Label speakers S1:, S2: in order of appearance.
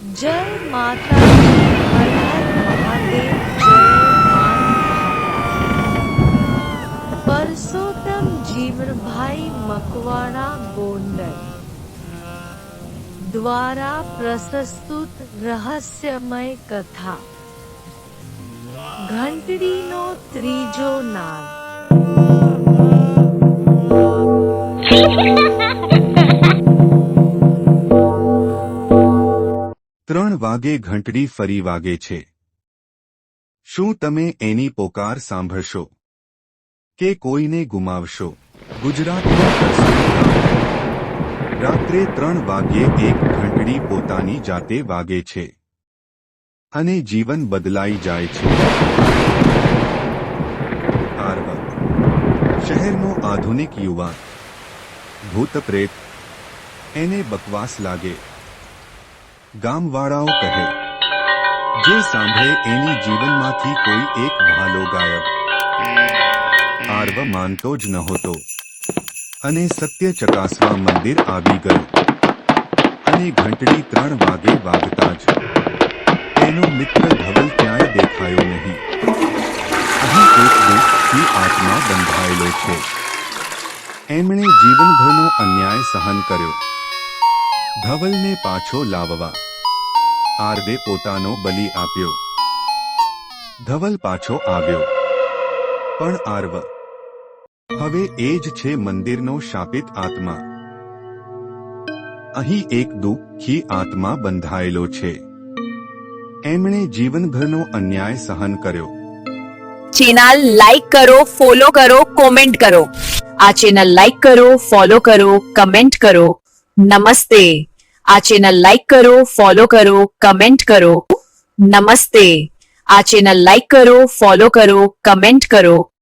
S1: જય માતાજી, હર હર મહાદેવ, જય માન ભાયા। પરસોત્તમ જીવણભાઈ મકવાણા ગોંડલ દ્વારા પ્રસ્તુત રહસ્યમય કથા ઘંટડીનો ત્રીજો નાદ।
S2: 3 વાગે ઘંટડી ફરી વાગે છે। શું તમે એની પોકાર સાંભળશો કે કોઈને ગુમાવશો? ગુજરાતનું પ્રસિદ્ધ ગામ। રાત્રે 3 વાગ્યે એક ઘંટડી પોતાની જાતે વાગે છે અને જીવન બદલાઈ જાય છે। આરવ શહેરનો આધુનિક યુવાન, ભૂત પ્રેત એને બકવાસ લાગે। ગામવાળાઓ કહે, જે સાંભળે એની જીવનમાંથી કોઈ એક ભાલો ગાયબ। આરવ માનતો જ નહોતો અને સત્ય ચકાસવા મંદિર આવી ગયો અને ઘંટડી 3 વાગે વાગતા જ તેનો મિત્ર ધવલ ક્યાંય દેખાયો નહીં। અહીં એક દુઃખથી આત્મા બંધાયેલો છે। એમણે જીવનભરનો અન્યાય સહન કર્યો। ધવલને પાછો લાવવા આરવે પોતાનો બલિ આપ્યો। ધવલ પાછો આવ્યો, પણ આરવ હવે એ જ છે મંદિરનો શાપિત આત્મા। અહીં એક દુઃખી આત્મા બંધાયેલો છે। એમણે જીવનભરનો અન્યાય સહન કર્યો।
S3: ચેનલ લાઈક કરો, ફોલો કરો, કોમેન્ટ કરો। આ ચેનલ લાઈક કરો, ફોલો કરો, કમેન્ટ કરો। નમસ્તે। આ ચેનલ લાઈક કરો, ફોલો કરો, કમેન્ટ કરો। નમસ્તે। આ ચેનલ લાઈક કરો, ફોલો કરો, કમેન્ટ કરો।